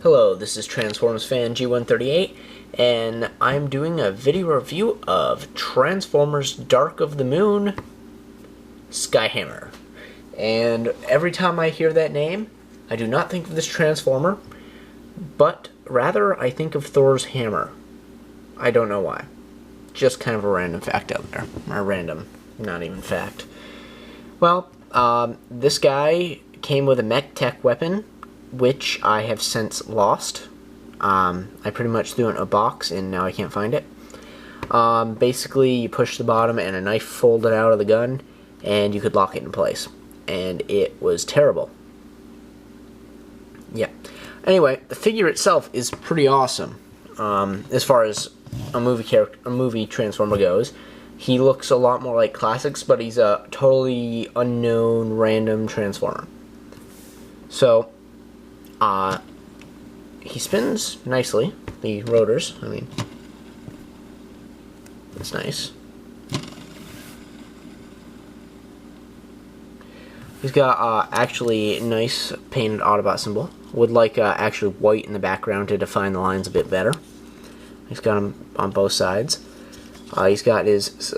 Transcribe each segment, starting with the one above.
Hello, this is Transformers fan G138, and I'm doing a video review of Transformers Dark of the Moon Skyhammer. And every time I hear that name, I do not think of this Transformer, but rather I think of Thor's hammer. I don't know why. Just kind of a random fact out there. Or random, not even fact. Well, this guy came with a mech tech weapon, which I have since lost. I pretty much threw it in a box and now I can't find it. Basically, you push the bottom and a knife folded out of the gun and you could lock it in place. And it was terrible. Yeah. Anyway, the figure itself is pretty awesome. As far as a movie Transformer goes. He looks a lot more like classics, but he's a totally unknown random Transformer. So, he spins nicely, the rotors, I mean, that's nice. He's got, actually nice painted Autobot symbol. Would like, actually white in the background to define the lines a bit better. He's got them on both sides. He's got his,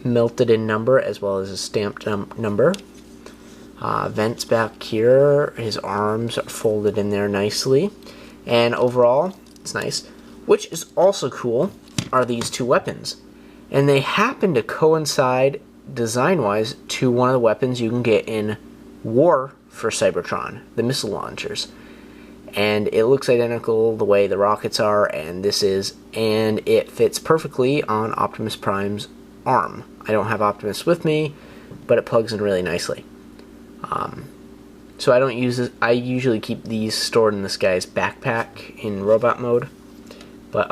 melted in number as well as his stamped number. Vents back here, his arms are folded in there nicely, and overall, it's nice. Which is also cool are these two weapons, and they happen to coincide design-wise to one of the weapons you can get in War for Cybertron, the missile launchers. And it looks identical the way the rockets are, and this is, and it fits perfectly on Optimus Prime's arm. I don't have Optimus with me, but it plugs in really nicely. So I don't use this. I usually keep these stored in this guy's backpack in robot mode, but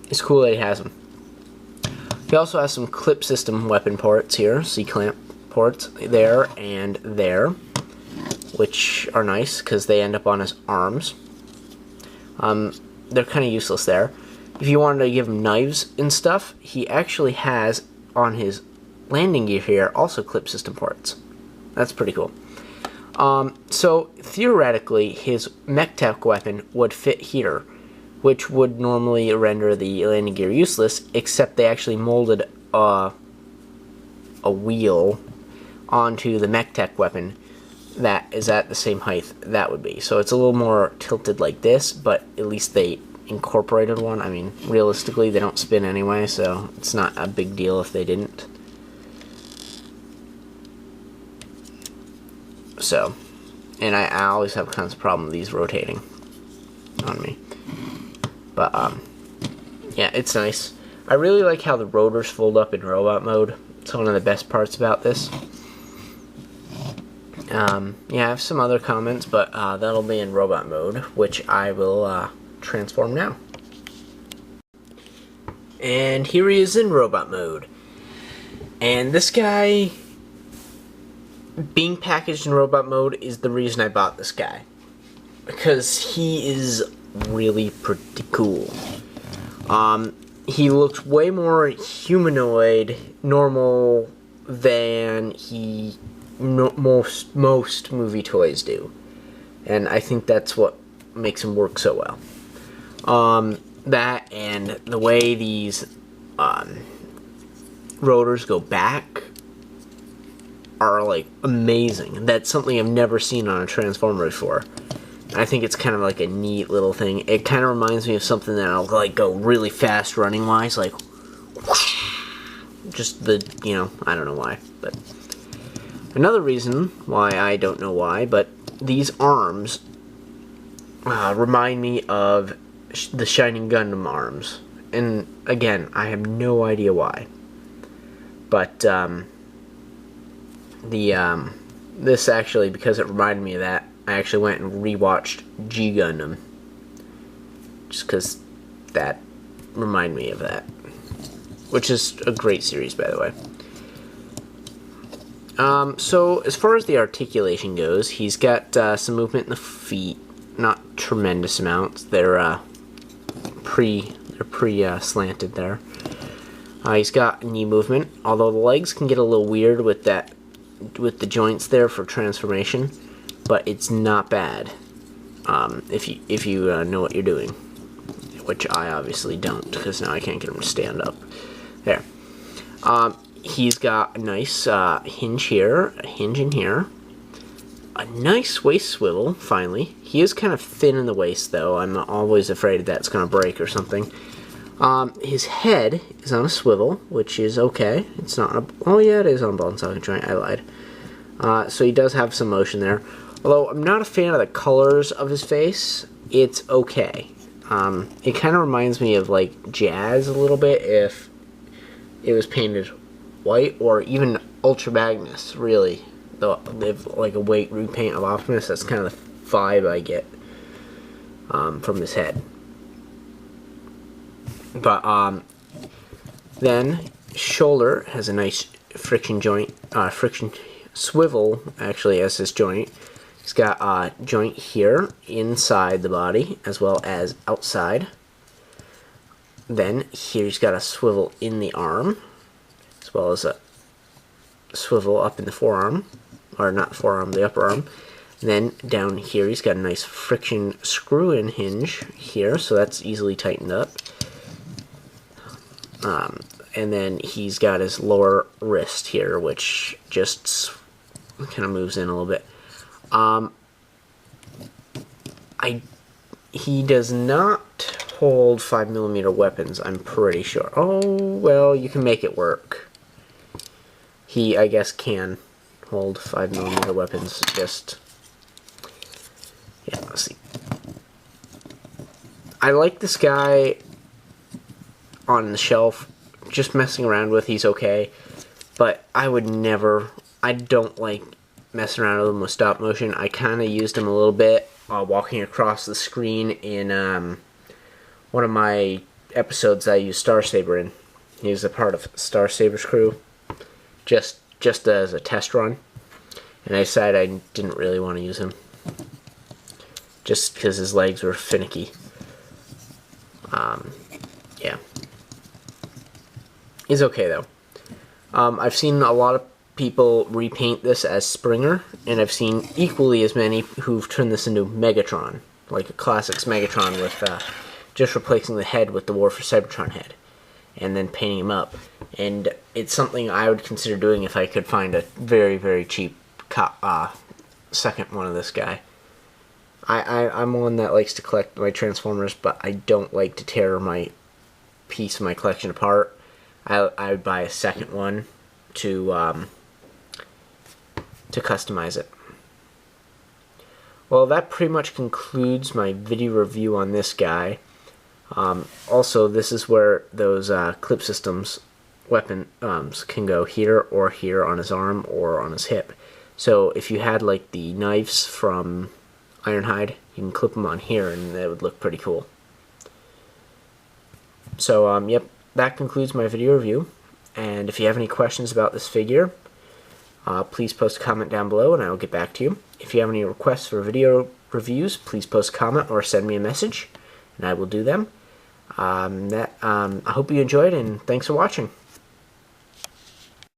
it's cool that he has them. He also has some clip system weapon ports here, C-clamp ports there and there, which are nice because they end up on his arms. They're kind of useless there. If you wanted to give him knives and stuff, he actually has on his landing gear here also clip system ports. That's pretty cool. So theoretically, his mech tech weapon would fit here, which would normally render the landing gear useless, except they actually molded a wheel onto the mech tech weapon that is at the same height that would be. So it's a little more tilted like this, but at least they incorporated one. I mean, realistically, they don't spin anyway, so it's not a big deal if they didn't. So, and I always have kinds of problem with these rotating on me. But, yeah, it's nice. I really like how the rotors fold up in robot mode. It's one of the best parts about this. Yeah, I have some other comments, but that'll be in robot mode, which I will transform now. And here he is in robot mode. And this guy, being packaged in robot mode, is the reason I bought this guy. Because he is really pretty cool. He looks way more humanoid, normal, than most movie toys do, and I think that's what makes him work so well. That and the way these rotors go back are like amazing. That's something I've never seen on a Transformer before. I think it's kind of like a neat little thing. It kind of reminds me of something that'll like go really fast running wise, like whoosh, just the, you know, I don't know why, but another reason why I don't know why, but these arms remind me of the Shining Gundam arms. And again, I have no idea why. But this actually, because it reminded me of that, I actually went and rewatched G Gundam. Just because that reminded me of that. Which is a great series, by the way. So, as far as the articulation goes, he's got some movement in the feet. Not tremendous amounts. They're pre-slanted there. He's got knee movement, although the legs can get a little weird with the joints there for transformation, but it's not bad. if you know what you're doing, which I obviously don't, because now I can't get him to stand up. There. He's got a nice hinge here, a hinge in here, a nice waist swivel, finally. He is kind of thin in the waist, though. I'm always afraid that's going to break or something. His head is on a swivel, which is okay. It's not on a... Oh, yeah, it is on a ball and socket joint. I lied. So he does have some motion there. Although I'm not a fan of the colors of his face, it's okay. It kind of reminds me of, like, Jazz a little bit if it was painted white, or even Ultra Magnus, really. Like a white repaint of Optimus, that's kind of the vibe I get from his head. But then shoulder has a nice friction joint, friction swivel actually as his joint. He's got a joint here inside the body as well as outside. Then here he's got a swivel in the arm, as well as a swivel up in the forearm, or not the forearm, the upper arm. And then down here he's got a nice friction screw-in hinge here, so that's easily tightened up. And then he's got his lower wrist here, which just kind of moves in a little bit. He does not hold 5mm weapons, I'm pretty sure. Oh, well, you can make it work. He, I guess, can hold 5mm weapons, just... Yeah, let's see. I like this guy on the shelf, just messing around with, he's okay. But I would never... I don't like messing around with him with stop motion. I kind of used him a little bit walking across the screen in one of my episodes I used Star Saber in. He was a part of Star Saber's crew, just as a test run, and I decided I didn't really want to use him, just because his legs were finicky. Yeah. He's okay, though. I've seen a lot of people repaint this as Springer, and I've seen equally as many who've turned this into Megatron, like a Classics Megatron with just replacing the head with the War for Cybertron head, and then painting him up. And it's something I would consider doing if I could find a very, very cheap second one of this guy. I'm one that likes to collect my Transformers, but I don't like to tear my piece of my collection apart. I would buy a second one to customize it. Well, that pretty much concludes my video review on this guy. Also, this is where those clip systems weapon can go here or here on his arm or on his hip. So if you had like the knives from Ironhide, you can clip them on here and that would look pretty cool. So yep, that concludes my video review. And if you have any questions about this figure, please post a comment down below and I will get back to you. If you have any requests for video reviews, please post a comment or send me a message and I will do them. I hope you enjoyed, and thanks for watching.